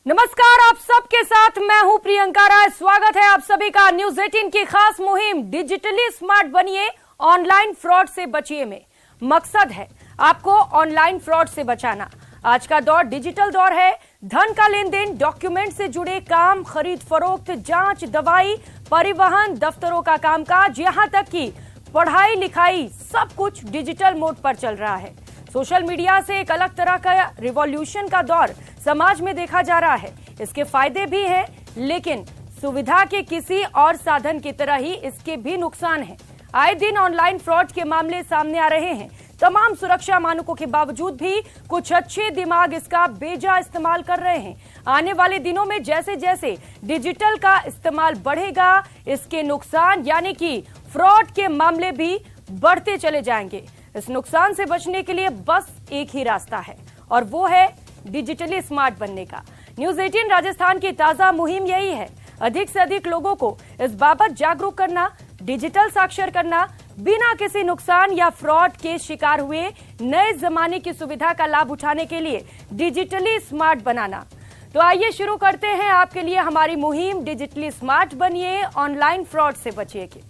नमस्कार, आप सबके साथ मैं हूं प्रियंका राय। स्वागत है आप सभी का न्यूज 18 की खास मुहिम डिजिटली स्मार्ट बनिए ऑनलाइन फ्रॉड से बचिए में। मकसद है आपको ऑनलाइन फ्रॉड से बचाना। आज का दौर डिजिटल दौर है। धन का लेन देन, डॉक्यूमेंट से जुड़े काम, खरीद फरोख्त, जांच, दवाई, परिवहन, दफ्तरों का कामकाज, यहां तक कि पढ़ाई लिखाई, सब कुछ डिजिटल मोड पर चल रहा है। सोशल मीडिया से एक अलग तरह का रिवॉल्यूशन का दौर समाज में देखा जा रहा है। इसके फायदे भी हैं, लेकिन सुविधा के किसी और साधन की तरह ही इसके भी नुकसान हैं। आए दिन ऑनलाइन फ्रॉड के मामले सामने आ रहे हैं। तमाम सुरक्षा मानकों के बावजूद भी कुछ अच्छे दिमाग इसका बेजा इस्तेमाल कर रहे हैं। आने वाले दिनों में जैसे जैसे डिजिटल का इस्तेमाल बढ़ेगा, इसके नुकसान यानी कि फ्रॉड के मामले भी बढ़ते चले जाएंगे। इस नुकसान से बचने के लिए बस एक ही रास्ता है और वो है डिजिटली स्मार्ट बनने का। न्यूज 18 राजस्थान की ताजा मुहिम यही है, अधिक से अधिक लोगों को इस बाबत जागरूक करना, डिजिटल साक्षर करना, बिना किसी नुकसान या फ्रॉड के शिकार हुए नए जमाने की सुविधा का लाभ उठाने के लिए डिजिटली स्मार्ट बनाना। तो आइए शुरू करते हैं आपके लिए हमारी मुहिम डिजिटली स्मार्ट बनिए ऑनलाइन फ्रॉड से बचिए की।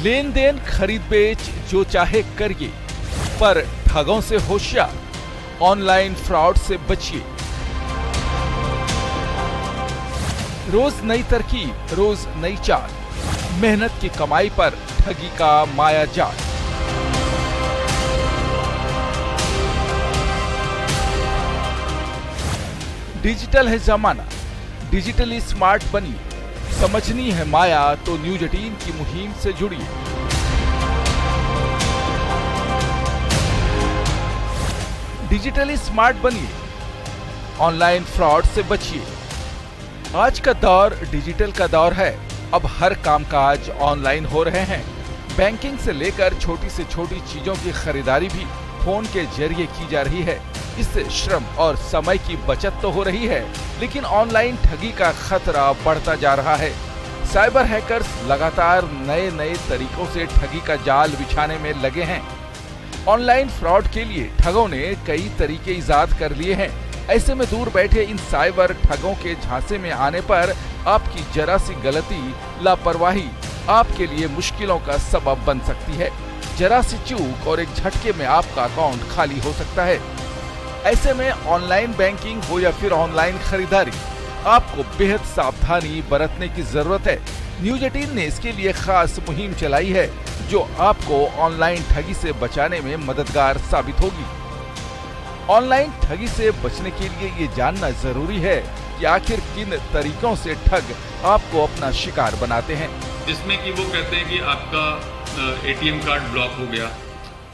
लेन देन, खरीद बेच जो चाहे करिए, पर ठगों से होशियार, ऑनलाइन फ्रॉड से बचिए। रोज नई तरकीब, रोज नई चाल, मेहनत की कमाई पर ठगी का माया जाल। डिजिटल है जमाना, डिजिटली स्मार्ट बनिए। समझनी है माया तो न्यूज 18 की मुहिम से जुड़िए। डिजिटली स्मार्ट बनिए, ऑनलाइन फ्रॉड से बचिए। आज का दौर डिजिटल का दौर है। अब हर कामकाज ऑनलाइन हो रहे हैं। बैंकिंग से लेकर छोटी से छोटी चीजों की खरीदारी भी फोन के जरिए की जा रही है। इससे श्रम और समय की बचत तो हो रही है, लेकिन ऑनलाइन ठगी का खतरा बढ़ता जा रहा है। साइबर हैकर्स लगातार नए नए तरीकों से ठगी का जाल बिछाने में लगे हैं। ऑनलाइन फ्रॉड के लिए ठगों ने कई तरीके इजाद कर लिए हैं। ऐसे में दूर बैठे इन साइबर ठगों के झांसे में आने पर आपकी जरा सी गलती, लापरवाही आपके लिए मुश्किलों का सबब बन सकती है। जरा सी चूक और एक झटके में आपका अकाउंट खाली हो सकता है। ऐसे में ऑनलाइन बैंकिंग हो या फिर ऑनलाइन खरीदारी, आपको बेहद सावधानी बरतने की जरूरत है। न्यूज 18 ने इसके लिए खास मुहिम चलाई है, जो आपको ऑनलाइन ठगी से बचाने में मददगार साबित होगी। ऑनलाइन ठगी से बचने के लिए ये जानना जरूरी है कि आखिर किन तरीकों से ठग आपको अपना शिकार बनाते हैं। जिसमें कि वो कहते हैं कि आपका एटीएम कार्ड ब्लॉक हो गया,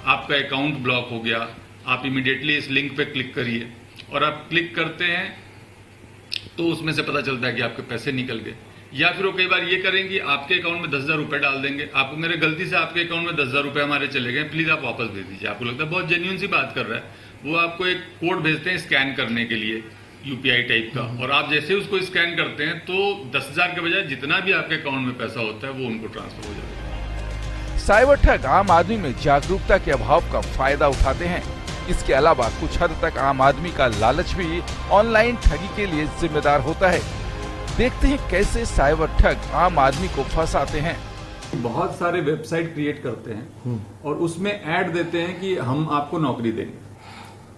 आपका अकाउंट ब्लॉक हो गया, आप इमीडिएटली इस लिंक पे क्लिक करिए। और आप क्लिक करते हैं तो उसमें से पता चलता है कि आपके पैसे निकल गए। या फिर वो कई बार ये करेंगे, आपके अकाउंट में 10,000 रुपए डाल देंगे, आपको मेरे गलती से आपके अकाउंट में 10,000 रुपए हमारे चले गए, प्लीज आप वापस दे दीजिए। आपको लगता है बहुत जेन्युइन सी बात कर रहा है। वो आपको एक कोड भेजते हैं स्कैन करने के लिए, यूपीआई टाइप का, और आप जैसे उसको स्कैन करते हैं तो 10,000 के बजाय जितना भी आपके अकाउंट में पैसा होता है वो उनको ट्रांसफर हो जाता है। साइबर ठग आम आदमी में जागरूकता के अभाव का फायदा उठाते हैं। इसके अलावा कुछ हद तक आम आदमी का लालच भी ऑनलाइन ठगी के लिए जिम्मेदार होता है। देखते हैं कैसे साइबर ठग आम आदमी को फंसाते हैं। बहुत सारे वेबसाइट क्रिएट करते हैं और उसमें ऐड देते हैं कि हम आपको नौकरी देंगे,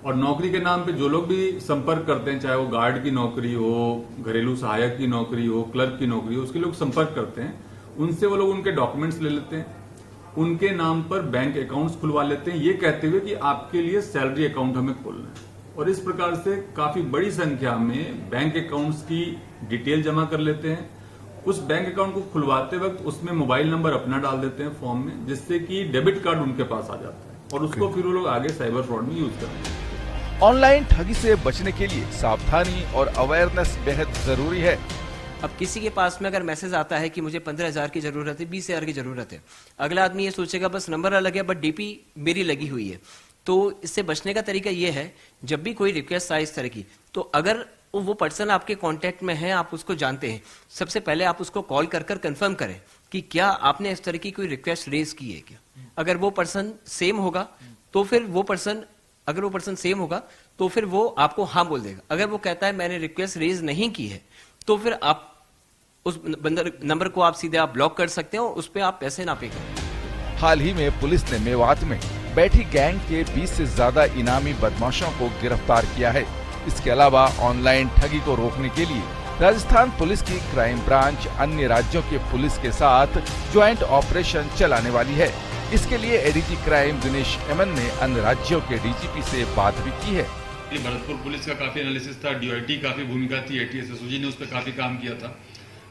और नौकरी के नाम पे जो लोग भी संपर्क करते हैं, चाहे वो गार्ड की नौकरी हो, घरेलू सहायक की नौकरी हो, क्लर्क की नौकरी हो, उसके लोग संपर्क करते हैं। उनसे वो लोग उनके डॉक्यूमेंट्स ले लेते हैं, उनके नाम पर बैंक अकाउंट्स खुलवा लेते हैं, ये कहते हुए कि आपके लिए सैलरी अकाउंट हमें खोलना है। और इस प्रकार से काफी बड़ी संख्या में बैंक अकाउंट्स की डिटेल जमा कर लेते हैं। उस बैंक अकाउंट को खुलवाते वक्त उसमें मोबाइल नंबर अपना डाल देते हैं फॉर्म में, जिससे कि डेबिट कार्ड उनके पास आ जाता है और उसको फिर वो लोग आगे साइबर फ्रॉड में यूज करते हैं। ऑनलाइन ठगी से बचने के लिए सावधानी और अवेयरनेस बेहद जरूरी है। अब किसी के पास में अगर मैसेज आता है कि मुझे 15,000 की जरूरत है, 20,000 की जरूरत है, अगला आदमी ये सोचेगा बस नंबर अलग है बट डीपी मेरी लगी हुई है। तो इससे बचने का तरीका ये है, जब भी कोई रिक्वेस्ट आए इस तरह की, तो अगर वो पर्सन आपके कांटेक्ट में है, आप उसको जानते हैं, सबसे पहले आप उसको कॉल कर कंफर्म करें कि क्या आपने इस तरह की कोई रिक्वेस्ट रेज की है क्या। अगर वो पर्सन सेम होगा तो फिर वो पर्सन अगर वो पर्सन सेम होगा तो फिर वो आपको हाँ बोल देगा। अगर वो कहता है मैंने रिक्वेस्ट रेज नहीं की है तो फिर आप उस नंबर को आप सीधे आप ब्लॉक कर सकते हो, उस पर आप पैसे ना पे करें। हाल ही में पुलिस ने मेवात में बैठी गैंग के 20 से ज्यादा इनामी बदमाशों को गिरफ्तार किया है। इसके अलावा ऑनलाइन ठगी को रोकने के लिए राजस्थान पुलिस की क्राइम ब्रांच अन्य राज्यों के पुलिस के साथ ज्वाइंट ऑपरेशन चलाने वाली है। इसके लिए एडीजी क्राइम दिनेश एमन ने अन्य राज्यों के डीजीपी से बात भी की है। भरतपुर पुलिस का काफी एनालिसिस था, डीआईटी काफी भूमिका थी, एटीएस एसओजी ने उस पर काफी काम किया था।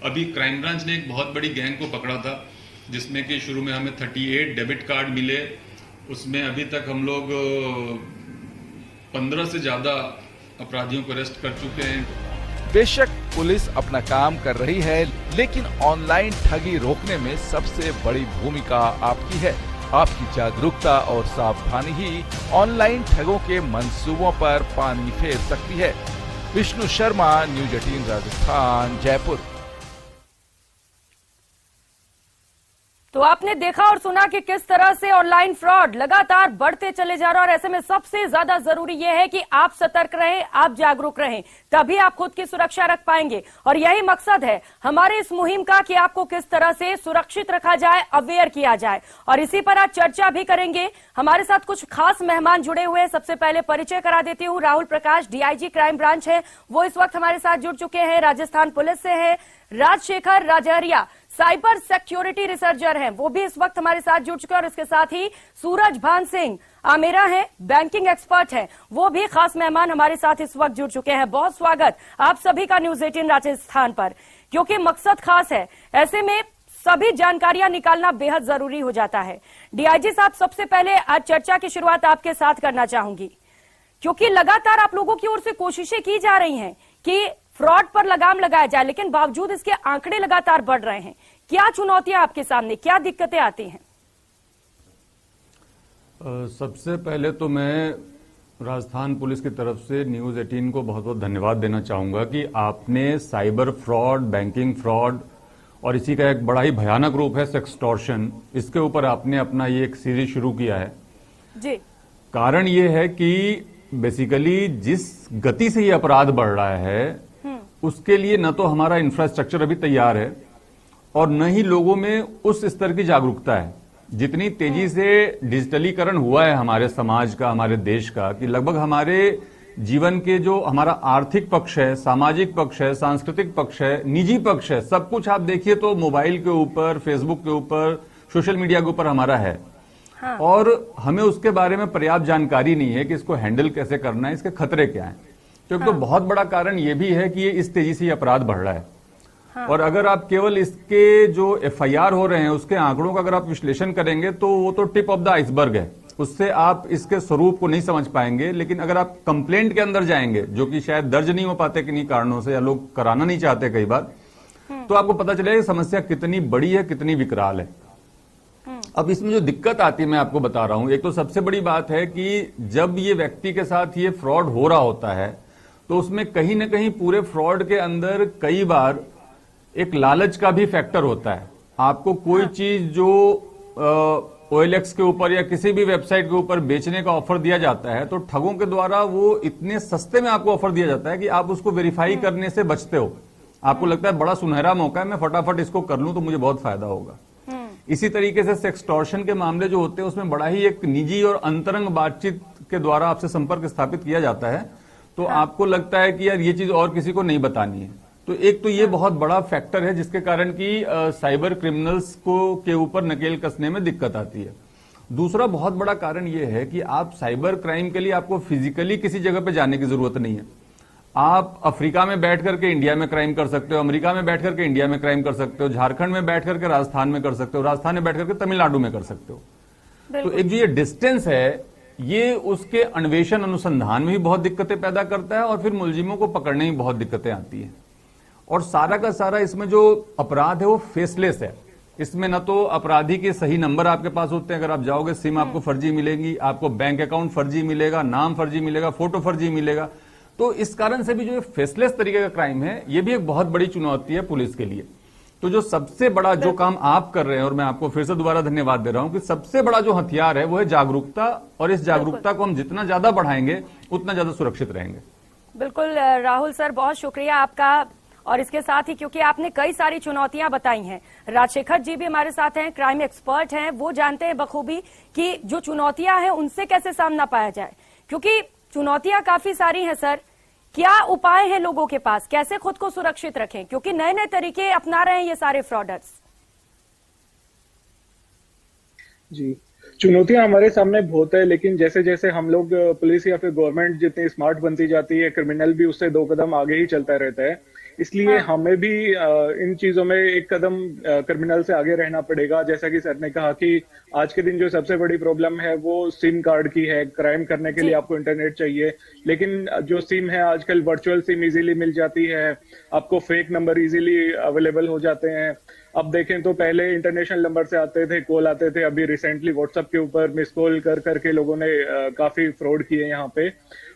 अभी क्राइम ब्रांच ने एक बहुत बड़ी गैंग को पकड़ा था जिसमें कि शुरू में हमें 38 डेबिट कार्ड मिले। उसमें अभी तक हम लोग 15 से ज्यादा अपराधियों को अरेस्ट कर चुके हैं। बेशक पुलिस अपना काम कर रही है, लेकिन ऑनलाइन ठगी रोकने में सबसे बड़ी भूमिका आपकी है। आपकी जागरूकता और सावधानी ही ऑनलाइन ठगों के मंसूबों पर पानी फेर सकती है। विष्णु शर्मा, न्यूज 18 राजस्थान, जयपुर। तो आपने देखा और सुना कि किस तरह से ऑनलाइन फ्रॉड लगातार बढ़ते चले जा रहा है और ऐसे में सबसे ज्यादा जरूरी यह है कि आप सतर्क रहें, आप जागरूक रहें, तभी आप खुद की सुरक्षा रख पाएंगे। और यही मकसद है हमारे इस मुहिम का कि आपको किस तरह से सुरक्षित रखा जाए, अवेयर किया जाए। और इसी पर आज चर्चा भी करेंगे। हमारे साथ कुछ खास मेहमान जुड़े हुए हैं। सबसे पहले परिचय करा देती हूँ, Rahul Prakash DIG crime branch है, वो इस वक्त हमारे साथ जुड़ चुके हैं। राजस्थान पुलिस से है Rajshekhar Rajahariya, cyber security researcher हैं, वो भी इस वक्त हमारे साथ जुड़ चुके हैं। और इसके साथ ही सूरज भान सिंह आमेरा है, बैंकिंग एक्सपर्ट है, वो भी खास मेहमान हमारे साथ इस वक्त जुड़ चुके हैं। बहुत स्वागत आप सभी का न्यूज 18 राजस्थान पर, क्योंकि मकसद खास है, ऐसे में सभी जानकारियां निकालना बेहद जरूरी हो जाता है। डीआईजी साहब, सबसे पहले आज चर्चा की शुरुआत आपके साथ करना चाहूंगी, क्योंकि लगातार आप लोगों की ओर से कोशिशें की जा रही हैं कि फ्रॉड पर लगाम लगाया जाए, लेकिन बावजूद इसके आंकड़े लगातार बढ़ रहे हैं। क्या चुनौतियां आपके सामने, क्या दिक्कतें आती हैं? सबसे पहले तो मैं राजस्थान पुलिस की तरफ से न्यूज 18 को बहुत बहुत धन्यवाद देना चाहूंगा कि आपने साइबर फ्रॉड, बैंकिंग फ्रॉड और इसी का एक बड़ा ही भयानक रूप है सेक्सटॉर्शन, इसके ऊपर आपने अपना ये एक सीरीज शुरू किया है जी। कारण ये है कि बेसिकली जिस गति से ये अपराध बढ़ रहा है उसके लिए न तो हमारा इंफ्रास्ट्रक्चर अभी तैयार है और न ही लोगों में उस स्तर की जागरूकता है। जितनी तेजी से डिजिटलीकरण हुआ है हमारे समाज का, हमारे देश का, कि लगभग हमारे जीवन के जो हमारा आर्थिक पक्ष है, सामाजिक पक्ष है, सांस्कृतिक पक्ष है, निजी पक्ष है, सब कुछ आप देखिए तो मोबाइल के ऊपर, फेसबुक के ऊपर, सोशल मीडिया के ऊपर हमारा है। हाँ। और हमें उसके बारे में पर्याप्त जानकारी नहीं है कि इसको हैंडल कैसे करना है, इसके खतरे क्या हैं। क्योंकि हाँ। तो बहुत बड़ा कारण ये भी है कि ये इस तेजी से अपराध बढ़ रहा है। हाँ। और अगर आप केवल इसके जो एफआईआर हो रहे हैं उसके आंकड़ों का अगर आप विश्लेषण करेंगे तो वो तो टिप ऑफ द आइसबर्ग है, उससे आप इसके स्वरूप को नहीं समझ पाएंगे। लेकिन अगर आप कंप्लेंट के अंदर जाएंगे, जो कि शायद दर्ज नहीं हो पाते किन्हीं कारणों से या लोग कराना नहीं चाहते कई बार, तो आपको पता चलेगा समस्या कितनी बड़ी है, कितनी विकराल है। अब इसमें जो दिक्कत आती है मैं आपको बता रहा हूं। एक तो सबसे बड़ी बात है कि जब ये व्यक्ति के साथ ये फ्रॉड हो रहा होता है तो उसमें कहीं ना कहीं पूरे फ्रॉड के अंदर कई बार एक लालच का भी फैक्टर होता है। आपको कोई चीज जो OLX के ऊपर या किसी भी वेबसाइट के ऊपर बेचने का ऑफर दिया जाता है तो ठगों के द्वारा वो इतने सस्ते में आपको ऑफर दिया जाता है कि आप उसको वेरीफाई करने से बचते हो। आपको लगता है बड़ा सुनहरा मौका है, मैं फटाफट इसको कर लूं तो मुझे बहुत फायदा होगा। इसी तरीके से सेक्सटॉर्शन के मामले जो होते हैं उसमें बड़ा ही एक निजी और अंतरंग बातचीत के द्वारा आपसे संपर्क स्थापित किया जाता है, तो आपको लगता है कि यार ये चीज और किसी को नहीं बतानी है। तो एक तो ये बहुत बड़ा फैक्टर है जिसके कारण कि साइबर क्रिमिनल्स को के ऊपर नकेल कसने में दिक्कत आती है। दूसरा बहुत बड़ा कारण ये है कि आप साइबर क्राइम के लिए आपको फिजिकली किसी जगह पे जाने की जरूरत नहीं है। आप अफ्रीका में बैठ करके इंडिया में क्राइम कर सकते हो, अमेरिका में बैठ करके इंडिया में क्राइम कर सकते हो, झारखंड में बैठ करके राजस्थान में कर सकते हो, राजस्थान में बैठ करके तमिलनाडु में कर सकते हो। तो एक जो ये डिस्टेंस है ये उसके अन्वेषण अनुसंधान में भी बहुत दिक्कतें पैदा करता है और फिर मुलजिमों को पकड़ने में बहुत दिक्कतें आती हैं। और सारा का सारा इसमें जो अपराध है वो फेसलेस है। इसमें न तो अपराधी के सही नंबर आपके पास होते हैं, अगर आप जाओगे सिम आपको फर्जी मिलेगी, आपको बैंक अकाउंट फर्जी मिलेगा, नाम फर्जी मिलेगा, फोटो फर्जी मिलेगा। तो इस कारण से भी जो फेसलेस तरीके का क्राइम है ये भी एक बहुत बड़ी चुनौती है पुलिस के लिए। तो जो सबसे बड़ा जो काम आप कर रहे हैं, और मैं आपको फिर से दोबारा धन्यवाद दे रहा हूं कि सबसे बड़ा जो हथियार है वो है जागरूकता, और इस जागरूकता को हम जितना ज्यादा बढ़ाएंगे उतना ज्यादा सुरक्षित रहेंगे। बिल्कुल राहुल सर, बहुत शुक्रिया आपका। और इसके साथ ही क्योंकि आपने कई सारी चुनौतियां बताई हैं, राजशेखर जी भी हमारे साथ हैं, क्राइम एक्सपर्ट हैं, वो जानते हैं बखूबी कि जो चुनौतियां हैं उनसे कैसे सामना पाया जाए, क्योंकि चुनौतियां काफी सारी हैं। सर, क्या उपाय हैं लोगों के पास, कैसे खुद को सुरक्षित रखें, क्योंकि नए नए तरीके अपना रहे हैं ये सारे फ्रॉडर्स? जी, चुनौतियां हमारे सामने बहुत है, लेकिन जैसे जैसे हम लोग पुलिस या फिर गवर्नमेंट जितनी स्मार्ट बनती जाती है, क्रिमिनल भी उससे 2 कदम आगे ही चलता रहता है। इसलिए हमें भी इन चीजों में 1 कदम क्रिमिनल से आगे रहना पड़ेगा। जैसा कि सर ने कहा कि आज के दिन जो सबसे बड़ी प्रॉब्लम है वो सिम कार्ड की है। क्राइम करने के लिए आपको इंटरनेट चाहिए, लेकिन जो सिम है आजकल वर्चुअल सिम इजीली मिल जाती है, आपको फेक नंबर इजीली अवेलेबल हो जाते हैं। अब देखें तो पहले इंटरनेशनल नंबर से आते थे, कॉल आते थे, अभी रिसेंटली व्हाट्सएप के ऊपर मिस कॉल कर करके लोगों ने काफी फ्रॉड किए यहाँ पे।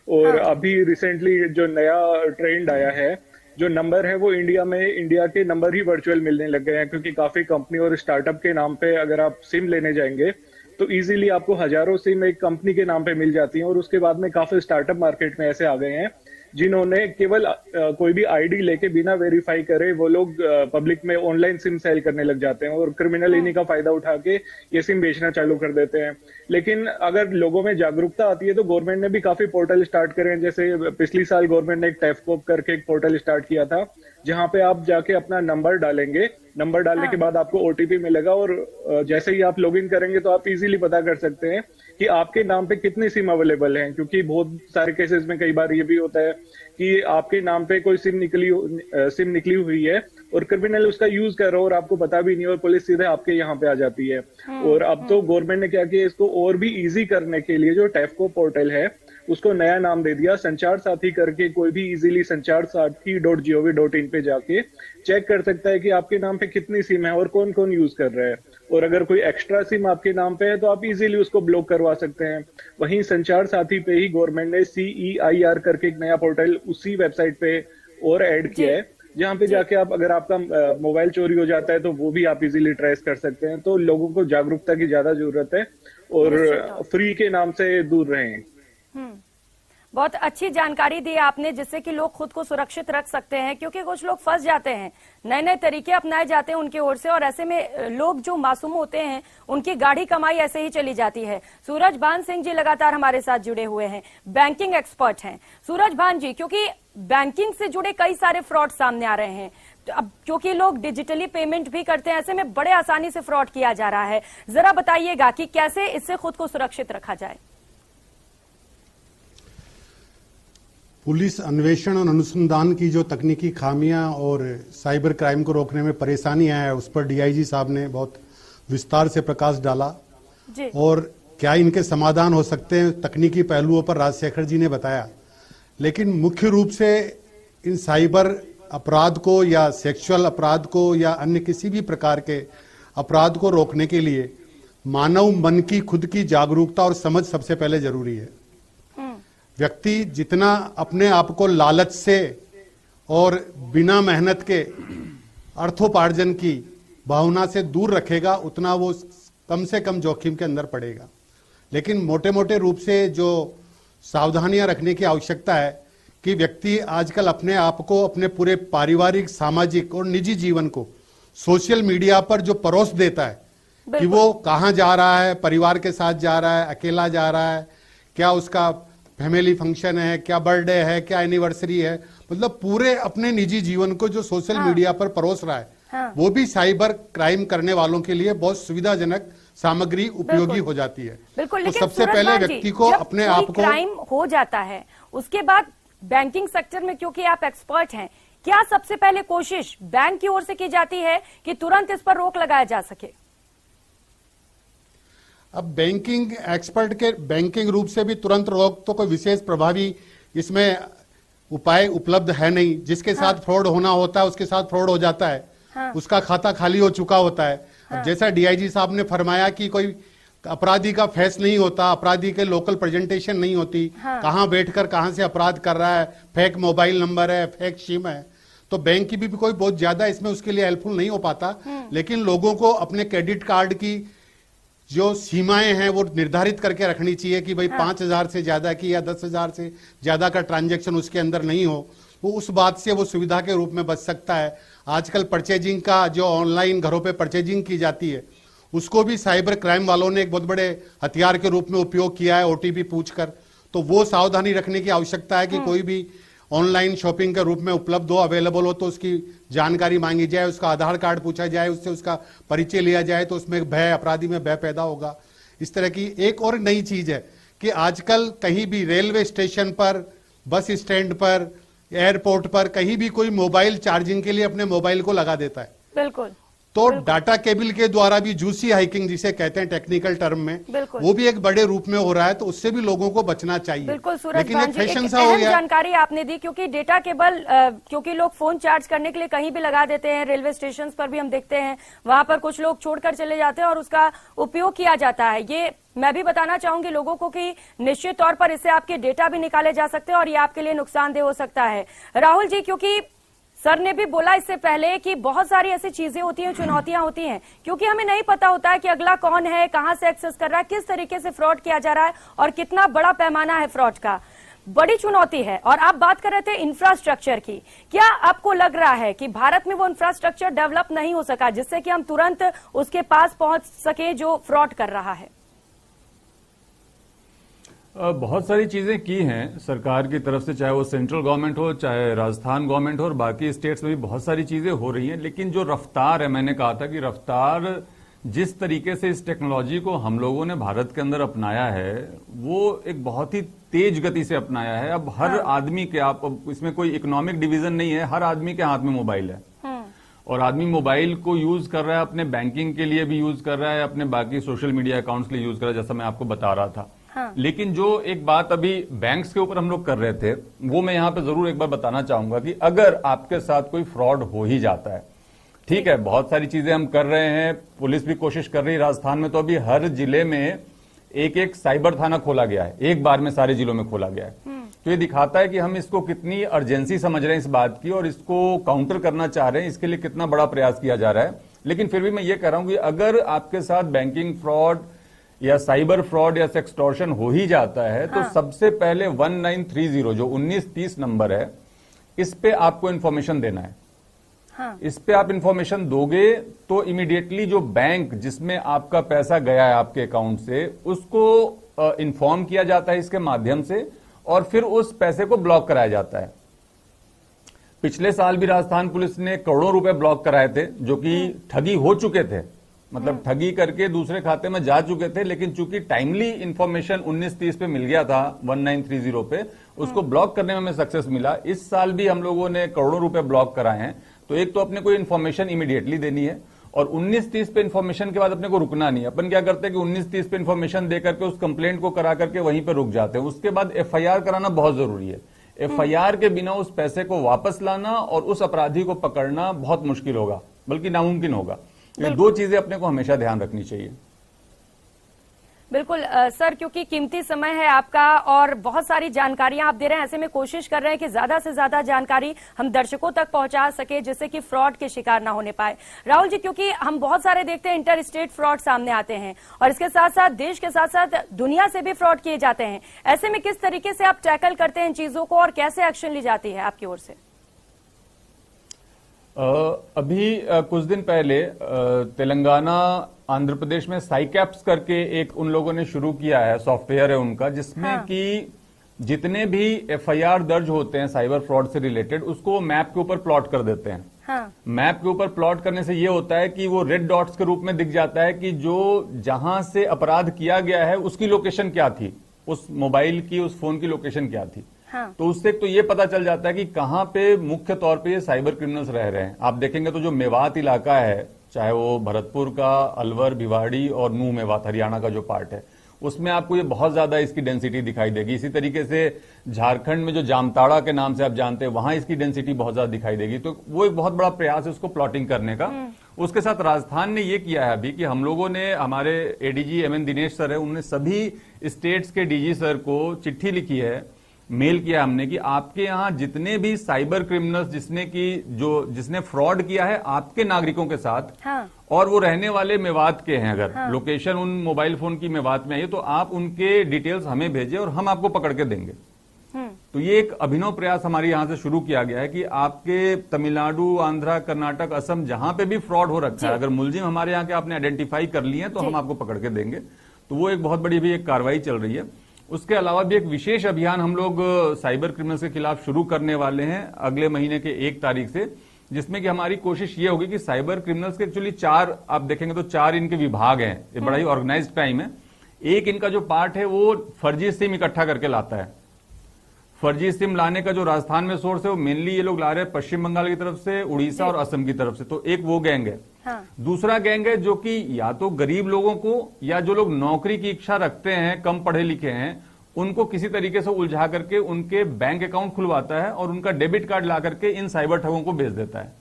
और अभी रिसेंटली जो नया ट्रेंड आया है, जो नंबर है वो इंडिया के नंबर ही वर्चुअल मिलने लग गए हैं, क्योंकि काफी कंपनी और स्टार्टअप के नाम पे अगर आप सिम लेने जाएंगे तो इजीली आपको हजारों सिम एक कंपनी के नाम पे मिल जाती हैं। और उसके बाद में काफी स्टार्टअप मार्केट में ऐसे आ गए हैं जिन्होंने केवल कोई भी आईडी लेके बिना वेरीफाई करे वो लोग पब्लिक में ऑनलाइन सिम सेल करने लग जाते हैं, और क्रिमिनल इन्हीं का फायदा उठा के ये सिम बेचना चालू कर देते हैं। लेकिन अगर लोगों में जागरूकता आती है तो गवर्नमेंट ने भी काफी पोर्टल स्टार्ट करे हैं। जैसे पिछली साल गवर्नमेंट ने एक टैफकॉप करके एक पोर्टल स्टार्ट किया था, जहां पे आप जाके अपना नंबर डालेंगे, नंबर डालने के बाद आपको ओटीपी मिलेगा, और जैसे ही आप लॉगिन करेंगे तो आप इजीली पता कर सकते हैं कि आपके नाम पे कितनी सिम अवेलेबल है। क्योंकि बहुत सारे केसेस में कई बार ये भी होता है कि आपके नाम पे कोई सिम निकली हुई है और क्रिमिनल उसका यूज कर रहा हो और आपको पता भी नहीं, और पुलिस सीधे आपके यहाँ पे आ जाती है। और अब तो गवर्नमेंट ने क्या किया, इसको और भी इजी करने के लिए जो टैफको पोर्टल है उसको नया नाम दे दिया संचार साथी करके। कोई भी इजीली sanchar-sathi.gov.in पे जाके चेक कर सकता है कि आपके नाम पे कितनी सिम है और कौन कौन यूज कर रहा है। और अगर कोई एक्स्ट्रा सिम आपके नाम पे है तो आप इजीली उसको ब्लॉक करवा सकते हैं। वहीं संचार साथी पे ही गवर्नमेंट ने CEIR करके एक नया पोर्टल उसी वेबसाइट पे और ऐड किया है, जहां पे जाके आप अगर आपका मोबाइल चोरी हो जाता है तो वो भी आप इजीली ट्रेस कर सकते हैं। तो लोगों को जागरूकता की ज्यादा जरूरत है और फ्री के नाम से दूर रहें। बहुत अच्छी जानकारी दी आपने, जिससे कि लोग खुद को सुरक्षित रख सकते हैं, क्योंकि कुछ लोग फंस जाते हैं, नए नए तरीके अपनाए जाते हैं उनकी ओर से, और ऐसे में लोग जो मासूम होते हैं उनकी गाढ़ी कमाई ऐसे ही चली जाती है। सूरज भान सिंह जी लगातार हमारे साथ जुड़े हुए हैं, बैंकिंग एक्सपर्ट हैं। सूरज भान जी, क्योंकि बैंकिंग से जुड़े कई सारे फ्रॉड सामने आ रहे हैं, तो अब क्योंकि लोग डिजिटली पेमेंट भी करते हैं, ऐसे में बड़े आसानी से फ्रॉड किया जा रहा है। जरा बताइएगा कि कैसे इससे खुद को सुरक्षित रखा जाए। पुलिस अन्वेषण और अनुसंधान की जो तकनीकी खामियां और साइबर क्राइम को रोकने में परेशानियां हैं, उस पर डीआईजी साहब ने बहुत विस्तार से प्रकाश डाला जी। और क्या इनके समाधान हो सकते हैं तकनीकी पहलुओं पर राजशेखर जी ने बताया। लेकिन मुख्य रूप से इन साइबर अपराध को या सेक्सुअल अपराध को या अन्य किसी भी प्रकार के अपराध को रोकने के लिए मानव मन की खुद की जागरूकता और समझ सबसे पहले जरूरी है। व्यक्ति जितना अपने आप को लालच से और बिना मेहनत के अर्थोपार्जन की भावना से दूर रखेगा, उतना वो कम से कम जोखिम के अंदर पड़ेगा। लेकिन मोटे मोटे रूप से जो सावधानियां रखने की आवश्यकता है कि व्यक्ति आजकल अपने आप को, अपने पूरे पारिवारिक, सामाजिक और निजी जीवन को सोशल मीडिया पर जो परोस देता है कि वो कहाँ जा रहा है, परिवार के साथ जा रहा है, अकेला जा रहा है, क्या उसका फैमिली फंक्शन है, क्या बर्थडे है, क्या एनिवर्सरी है, मतलब पूरे अपने निजी जीवन को जो सोशल मीडिया पर परोस रहा है, वो भी साइबर क्राइम करने वालों के लिए बहुत सुविधाजनक सामग्री उपयोगी हो जाती है। बिल्कुल, तो सबसे पहले व्यक्ति को अपने आप को, क्राइम हो जाता है उसके बाद बैंकिंग सेक्टर में, क्योंकि आप एक्सपर्ट हैं, क्या सबसे पहले कोशिश बैंक की ओर से की जाती है कि तुरंत इस पर रोक लगाया जा सके? अब बैंकिंग एक्सपर्ट के बैंकिंग रूप से भी तुरंत रोक तो कोई विशेष प्रभावी इसमें उपाय उपलब्ध है नहीं। जिसके साथ फ्रॉड होना होता है उसके साथ फ्रॉड हो जाता है, उसका खाता खाली हो चुका होता है। अब जैसा डीआईजी साहब ने फरमाया कि कोई अपराधी का फेस नहीं होता, अपराधी के लोकल प्रेजेंटेशन नहीं होती, कहां बैठकर कहां से अपराध कर रहा है, फेक मोबाइल नंबर है, फेक सिम है, तो बैंक की भी कोई बहुत ज्यादा इसमें उसके लिए हेल्पफुल नहीं हो पाता। लेकिन लोगों को अपने क्रेडिट कार्ड की जो सीमाएं हैं वो निर्धारित करके रखनी चाहिए कि भाई 5,000 से ज्यादा की या 10,000 से ज्यादा का ट्रांजैक्शन उसके अंदर नहीं हो। वो उस बात से वो सुविधा के रूप में बच सकता है। आजकल परचेजिंग का जो ऑनलाइन घरों पे परचेजिंग की जाती है उसको भी साइबर क्राइम वालों ने एक बहुत बड़े हथियार के रूप में उपयोग किया है, ओटीपी पूछकर। तो वो सावधानी रखने की आवश्यकता है कि कोई भी ऑनलाइन शॉपिंग के रूप में उपलब्ध हो, अवेलेबल हो, तो उसकी जानकारी मांगी जाए, उसका आधार कार्ड पूछा जाए, उससे उसका परिचय लिया जाए, तो उसमें भय, अपराधी में भय पैदा होगा। इस तरह की एक और नई चीज है कि आजकल कहीं भी रेलवे स्टेशन पर, बस स्टैंड पर, एयरपोर्ट पर कहीं भी कोई मोबाइल चार्जिंग के लिए अपने मोबाइल को लगा देता है। बिल्कुल। तो डाटा केबल के द्वारा भी जूसी हाइकिंग जिसे कहते हैं टेक्निकल टर्म में, वो भी एक बड़े रूप में हो रहा है। तो उससे भी लोगों को बचना चाहिए। बिल्कुल सूरज लेकिन भान एक जी, फैशन एक सा हो अहम गया। जानकारी आपने दी, क्योंकि डेटा केबल क्योंकि लोग फोन चार्ज करने के लिए कहीं भी लगा देते हैं, रेलवे स्टेशन पर भी हम देखते हैं, वहां पर कुछ लोग छोड़कर चले जाते हैं और उसका उपयोग किया जाता है। ये मैं भी बताना चाहूंगी लोगों को कि निश्चित तौर पर इससे आपके डेटा भी निकाले जा सकते हैं और ये आपके लिए नुकसानदेह हो सकता है। राहुल जी, क्योंकि सर ने भी बोला इससे पहले कि बहुत सारी ऐसी चीजें होती हैं, चुनौतियां होती हैं, क्योंकि हमें नहीं पता होता है कि अगला कौन है, कहां से एक्सेस कर रहा है, किस तरीके से फ्रॉड किया जा रहा है और कितना बड़ा पैमाना है फ्रॉड का। बड़ी चुनौती है। और आप बात कर रहे थे इंफ्रास्ट्रक्चर की, क्या आपको लग रहा है कि भारत में वो इंफ्रास्ट्रक्चर डेवलप नहीं हो सका जिससे कि हम तुरंत उसके पास पहुंच सके जो फ्रॉड कर रहा है? बहुत सारी चीजें की हैं सरकार की तरफ से, चाहे वो सेंट्रल गवर्नमेंट हो, चाहे राजस्थान गवर्नमेंट हो, और बाकी स्टेट्स में भी बहुत सारी चीजें हो रही हैं। लेकिन जो रफ्तार है, मैंने कहा था कि रफ्तार जिस तरीके से इस टेक्नोलॉजी को हम लोगों ने भारत के अंदर अपनाया है वो एक बहुत ही तेज गति से अपनाया है। अब हर आदमी के, आप इसमें कोई इकोनॉमिक डिवीजन नहीं है, हर आदमी के हाथ में मोबाइल है और आदमी मोबाइल को यूज कर रहा है, अपने बैंकिंग के लिए भी यूज कर रहा है, अपने बाकी सोशल मीडिया अकाउंट्स के लिए यूज कर रहा है, जैसा मैं आपको बता रहा था। लेकिन जो एक बात अभी बैंक्स के ऊपर हम लोग कर रहे थे, वो मैं यहां पे जरूर एक बार बताना चाहूंगा कि अगर आपके साथ कोई फ्रॉड हो ही जाता है, ठीक है, बहुत सारी चीजें हम कर रहे हैं, पुलिस भी कोशिश कर रही है। राजस्थान में तो अभी हर जिले में एक एक साइबर थाना खोला गया है, एक बार में सारे जिलों में खोला गया है। तो ये दिखाता है कि हम इसको कितनी अर्जेंसी समझ रहे हैं इस बात की, और इसको काउंटर करना चाह रहे हैं, इसके लिए कितना बड़ा प्रयास किया जा रहा है। लेकिन फिर भी मैं ये कह रहा हूं कि अगर आपके साथ बैंकिंग फ्रॉड या साइबर फ्रॉड या सेक्सटॉर्शन हो ही जाता है, तो सबसे पहले 1930 जो 1930 नंबर है, इस पे आपको इंफॉर्मेशन देना है। इस पे आप इंफॉर्मेशन दोगे तो इमीडिएटली जो बैंक जिसमें आपका पैसा गया है आपके अकाउंट से, उसको इन्फॉर्म किया जाता है इसके माध्यम से, और फिर उस पैसे को ब्लॉक कराया जाता है। पिछले साल भी राजस्थान पुलिस ने करोड़ों रुपए ब्लॉक कराए थे, जो कि ठगी हो चुके थे, मतलब ठगी करके दूसरे खाते में जा चुके थे। लेकिन चूंकि टाइमली इंफॉर्मेशन 1930 पे मिल गया था, 1930 पे, उसको ब्लॉक करने में हमें सक्सेस मिला। इस साल भी हम लोगों ने करोड़ों रुपए ब्लॉक कराए हैं। तो एक तो अपने को इन्फॉर्मेशन इमीडिएटली देनी है, और 1930 पे इन्फॉर्मेशन के बाद अपने को रुकना नहीं है। अपन क्या करते हैं कि 1930 पे इन्फॉर्मेशन दे करके उस कंप्लेंट को करा करके वहीं पे रुक जाते हैं। उसके बाद एफआईआर कराना बहुत जरूरी है। एफआईआर के बिना उस पैसे को वापस लाना और उस अपराधी को पकड़ना बहुत मुश्किल होगा, बल्कि नामुमकिन होगा। ये दो चीजें अपने को हमेशा ध्यान रखनी चाहिए। बिल्कुल सर, क्योंकि कीमती समय है आपका और बहुत सारी जानकारियां आप दे रहे हैं, ऐसे में कोशिश कर रहे हैं कि ज्यादा से ज्यादा जानकारी हम दर्शकों तक पहुंचा सके, जिससे कि फ्रॉड के शिकार ना होने पाए। राहुल जी, क्योंकि हम बहुत सारे देखते हैं इंटर स्टेट फ्रॉड सामने आते हैं और इसके साथ साथ देश के साथ साथ दुनिया से भी फ्रॉड किए जाते हैं, ऐसे में किस तरीके से आप टैकल करते हैं इन चीजों को और कैसे एक्शन ली जाती है आपकी ओर से? अभी कुछ दिन पहले तेलंगाना, आंध्र प्रदेश में साइकैप्स करके एक उन लोगों ने शुरू किया है, सॉफ्टवेयर है उनका, जिसमें कि जितने भी एफआईआर दर्ज होते हैं साइबर फ्रॉड से रिलेटेड, उसको मैप के ऊपर प्लॉट कर देते हैं। मैप के ऊपर प्लॉट करने से ये होता है कि वो रेड डॉट्स के रूप में दिख जाता है कि जो जहां से अपराध किया गया है उसकी लोकेशन क्या थी, उस मोबाइल की, उस फोन की लोकेशन क्या थी। तो उससे तो ये पता चल जाता है कि कहां पे मुख्य तौर पे ये साइबर क्रिमिनल्स रह रहे हैं। आप देखेंगे तो जो मेवात इलाका है, चाहे वो भरतपुर का, अलवर, भिवाड़ी और नूह मेवात, हरियाणा का जो पार्ट है, उसमें आपको ये बहुत ज्यादा इसकी डेंसिटी दिखाई देगी। इसी तरीके से झारखंड में जो जामताड़ा के नाम से आप जानते हैं, वहां इसकी डेंसिटी बहुत ज्यादा दिखाई देगी। तो वो एक बहुत बड़ा प्रयास है उसको प्लॉटिंग करने का। उसके साथ राजस्थान ने ये किया है अभी कि हम लोगों ने, हमारे एडीजी एमएन दिनेश सर है, उन्होंने सभी स्टेट्स के डीजी सर को चिट्ठी लिखी है मेल किया हमने कि आपके यहां जितने भी साइबर क्रिमिनल्स जिसने फ्रॉड किया है आपके नागरिकों के साथ, हाँ। और वो रहने वाले मेवात के हैं, अगर हाँ। लोकेशन उन मोबाइल फोन की मेवात में आई तो आप उनके डिटेल्स हमें भेजें और हम आपको पकड़ के देंगे। तो ये एक अभिनव प्रयास हमारे यहां से शुरू किया गया है कि आपके तमिलनाडु, आंध्रा, कर्नाटक, असम जहां पे भी फ्रॉड हो रखा है, अगर मुलजिम हमारे यहाँ के आपने आइडेंटिफाई कर लिए हैं तो हम आपको पकड़ के देंगे। तो वो एक बहुत बड़ी भी एक कार्रवाई चल रही है। उसके अलावा भी एक विशेष अभियान हम लोग साइबर क्रिमिनल्स के खिलाफ शुरू करने वाले हैं अगले महीने के 1 तारीख से, जिसमें कि हमारी कोशिश ये होगी कि साइबर क्रिमिनल्स के एक्चुअली 4 आप देखेंगे तो 4 इनके विभाग हैं। ये बड़ा ही ऑर्गेनाइज्ड क्राइम है। एक इनका जो पार्ट है वो फर्जी सिम इकट्ठा करके लाता है। फर्जी सिम लाने का जो राजस्थान में सोर्स है वो मेनली ये लोग ला रहे हैं पश्चिम बंगाल की तरफ से, उड़ीसा और असम की तरफ से। तो एक वो गैंग है। हाँ। दूसरा गैंग है जो कि या तो गरीब लोगों को या जो लोग नौकरी की इच्छा रखते हैं, कम पढ़े लिखे हैं, उनको किसी तरीके से उलझा करके उनके बैंक अकाउंट खुलवाता है और उनका डेबिट कार्ड ला करके इन साइबर ठगों को भेज देता है।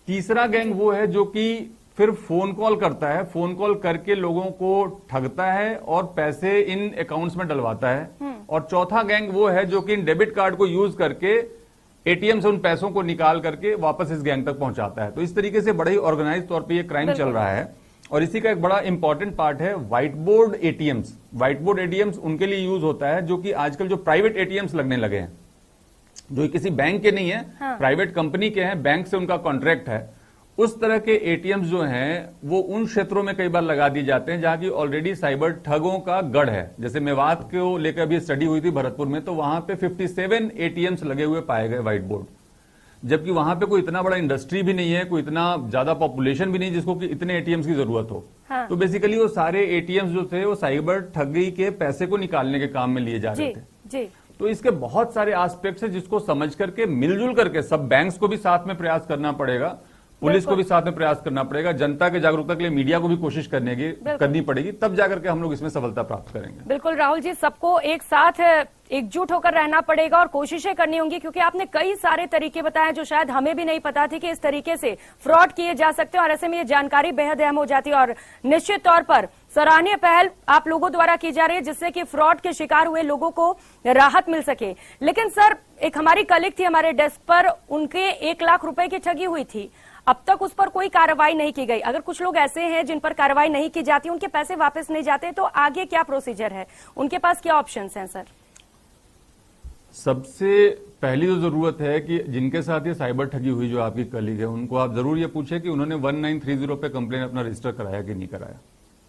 तीसरा गैंग वो है जो कि फिर फोन कॉल करता है, फोन कॉल करके लोगों को ठगता है और पैसे इन अकाउंट्स में डलवाता है। और चौथा गैंग वो है जो कि इन डेबिट कार्ड को यूज करके एटीएम से उन पैसों को निकाल करके वापस इस गैंग तक पहुंचाता है। तो इस तरीके से बड़ा ही ऑर्गेनाइज तौर पे ये क्राइम चल रहा है। और इसी का एक बड़ा इंपॉर्टेंट पार्ट है white board ATMs. White board ATMs उनके लिए यूज होता है जो कि आजकल जो प्राइवेट एटीएम्स लगने लगे हैं, जो किसी बैंक के नहीं है, हाँ। प्राइवेट कंपनी के हैं, बैंक से उनका कॉन्ट्रैक्ट है। उस तरह के एटीएम्स जो हैं वो उन क्षेत्रों में कई बार लगा दिए जाते हैं जहां की ऑलरेडी साइबर ठगों का गढ़ है। जैसे मेवात को लेकर अभी स्टडी हुई थी भरतपुर में, तो वहां पे 57 एटीएम्स लगे हुए पाए गए व्हाइट बोर्ड, जबकि वहां पे कोई इतना बड़ा इंडस्ट्री भी नहीं है, कोई इतना ज्यादा पॉपुलेशन भी नहीं जिसको कि इतने एटीएम्स की जरूरत हो। हाँ। तो बेसिकली वो सारे एटीएम्स जो थे वो साइबर ठगी के पैसे को निकालने के काम में लिए जा रहे थे। जी। तो इसके बहुत सारे एस्पेक्ट्स है जिसको समझ करके मिलजुल करके सब बैंक्स को भी साथ में प्रयास करना पड़ेगा, पुलिस को भी साथ में प्रयास करना पड़ेगा, जनता के जागरूकता के लिए मीडिया को भी कोशिश करनी पड़ेगी, तब जाकर के हम लोग इसमें सफलता प्राप्त करेंगे। बिल्कुल राहुल जी, सबको एक साथ एकजुट होकर रहना पड़ेगा और कोशिशें करनी होंगी, क्योंकि आपने कई सारे तरीके बताए जो शायद हमें भी नहीं पता थी कि इस तरीके से फ्रॉड किए जा सकते हैं, और ऐसे में ये जानकारी बेहद अहम हो जाती है। और निश्चित तौर पर सराहनीय पहल आप लोगों द्वारा की जा रही है जिससे कि फ्रॉड के शिकार हुए लोगों को राहत मिल सके। लेकिन सर, एक हमारी कलीग थी हमारे डेस्क पर, उनके 1 लाख रुपए की ठगी हुई थी, अब तक उस पर कोई कार्रवाई नहीं की गई। अगर कुछ लोग ऐसे हैं जिन पर कार्रवाई नहीं की जाती, उनके पैसे वापस नहीं जाते, तो आगे क्या प्रोसीजर है, उनके पास क्या ऑप्शंस हैं सर? सबसे पहली जो जरूरत है कि जिनके साथ ये साइबर ठगी हुई जो आपकी कलीग है, उनको आप जरूर ये पूछे कि उन्होंने 1930 पे कंप्लेन अपना रजिस्टर कराया कि नहीं कराया।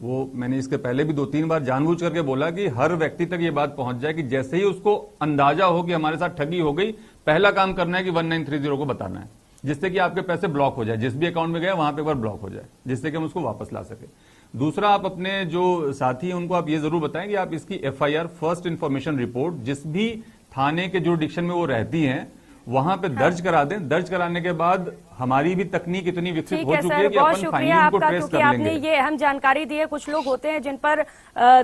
वो मैंने इसके पहले भी 2-3 बार जानबूझ करके बोला कि हर व्यक्ति तक ये बात पहुंच जाए कि जैसे ही उसको अंदाजा हो कि हमारे साथ ठगी हो गई, पहला काम करना है कि 1930 को बताना है, जिससे कि आपके पैसे ब्लॉक हो जाए, जिस भी अकाउंट में गए वहां पे एक बार ब्लॉक हो जाए, जिससे कि हम उसको वापस ला सके। दूसरा, आप अपने जो साथी हैं उनको आप ये जरूर बताएं कि आप इसकी FIR फर्स्ट इंफॉर्मेशन रिपोर्ट जिस भी थाने के जुरिडिक्शन में वो रहती हैं वहां पे दर्ज करा दें। दर्ज कराने के बाद हमारी भी तकनीक इतनी विकसित हो चुकी है कि अपन फाइनली उनको ट्रेस कर लेंगे। आपने ये अहम जानकारी दी है। कुछ लोग होते हैं जिन पर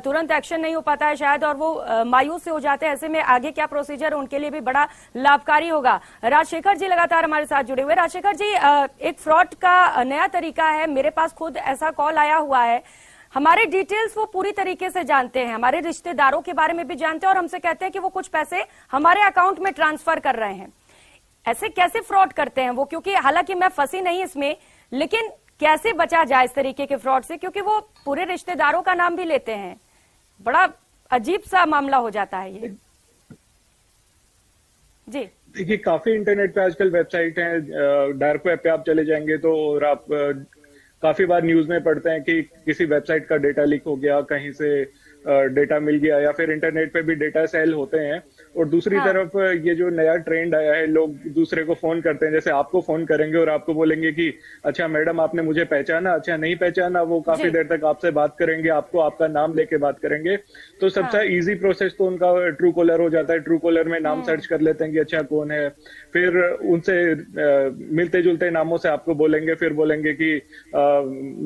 तुरंत एक्शन नहीं हो पाता है शायद, और वो मायूस से हो जाते हैं। ऐसे में आगे क्या प्रोसीजर है उनके लिए भी बड़ा लाभकारी होगा। राजशेखर जी लगातार हमारे साथ जुड़े हुए। राजशेखर जी, एक फ्रॉड का नया तरीका है, मेरे पास खुद ऐसा कॉल आया हुआ है। हमारे डिटेल्स वो पूरी तरीके से जानते हैं, हमारे रिश्तेदारों के बारे में भी जानते हैं, और हमसे कहते हैं कि वो कुछ पैसे हमारे अकाउंट में ट्रांसफर कर रहे हैं। ऐसे कैसे फ्रॉड करते हैं वो? क्योंकि हालांकि मैं फंसी नहीं इसमें, लेकिन कैसे बचा जाए इस तरीके के फ्रॉड से, क्योंकि वो पूरे रिश्तेदारों का नाम भी लेते हैं। बड़ा अजीब सा मामला हो जाता है ये। जी देखिए, काफी इंटरनेट पे आजकल वेबसाइट हैं, डार्क वेब पे आप चले जाएंगे तो, और आप काफी बार न्यूज में पढ़ते हैं कि किसी वेबसाइट का डेटा लीक हो गया, कहीं से डेटा मिल गया, या फिर इंटरनेट पे भी डेटा सेल होते हैं। और दूसरी तरफ ये जो नया ट्रेंड आया है, लोग दूसरे को फोन करते हैं, जैसे आपको फोन करेंगे और आपको बोलेंगे कि अच्छा मैडम आपने मुझे पहचाना, अच्छा नहीं पहचाना, वो काफी देर तक आपसे बात करेंगे, आपको आपका नाम लेके बात करेंगे। तो सबसे इजी प्रोसेस तो उनका ट्रू कॉलर हो जाता है। ट्रू कॉलर में नाम सर्च कर लेते हैं कि अच्छा कौन है, फिर उनसे मिलते जुलते नामों से आपको बोलेंगे, फिर बोलेंगे कि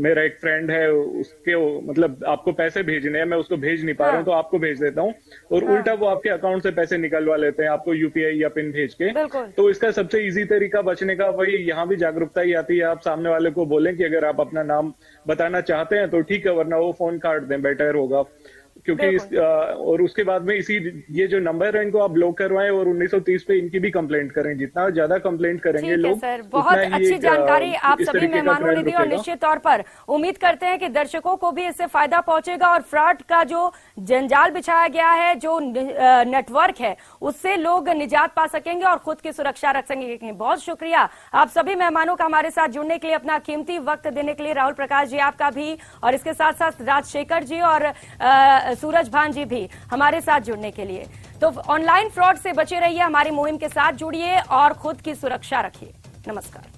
मेरा एक फ्रेंड है, उसके मतलब आपको पैसे भेजने हैं, मैं उसको भेज नहीं पा रहा हूँ तो आपको भेज देता हूँ, और उल्टा वो आपके अकाउंट से पैसे निकलवा लेते हैं आपको UPI या पिन भेज के। तो इसका सबसे इजी तरीका बचने का वही, यहाँ भी जागरूकता ही आती है। आप सामने वाले को बोलें कि अगर आप अपना नाम बताना चाहते हैं तो ठीक है, वरना वो फोन काट दें, बेटर होगा। क्योंकि और उसके बाद में ये जो नंबर है इनको आप ब्लॉक करवाएं और 1930 पे इनकी भी कंप्लेंट करें। जितना ज्यादा कंप्लेंट करेंगे लोग, सर बहुत अच्छी जानकारी आप सभी मेहमानों ने दी और निश्चित तौर पर उम्मीद करते हैं कि दर्शकों को भी इससे फायदा पहुंचेगा और फ्रॉड का जो जंजाल बिछाया गया है, जो नेटवर्क है, उससे लोग निजात पा सकेंगे और खुद की सुरक्षा रख सकेंगे। बहुत शुक्रिया आप सभी मेहमानों का हमारे साथ जुड़ने के लिए, अपना कीमती वक्त देने के लिए। राहुल प्रकाश जी आपका भी, और इसके साथ साथ राजशेखर जी और सूरज भान जी भी हमारे साथ जुड़ने के लिए। तो ऑनलाइन फ्रॉड से बचे रहिए, हमारी मुहिम के साथ जुड़िए और खुद की सुरक्षा रखिए। नमस्कार।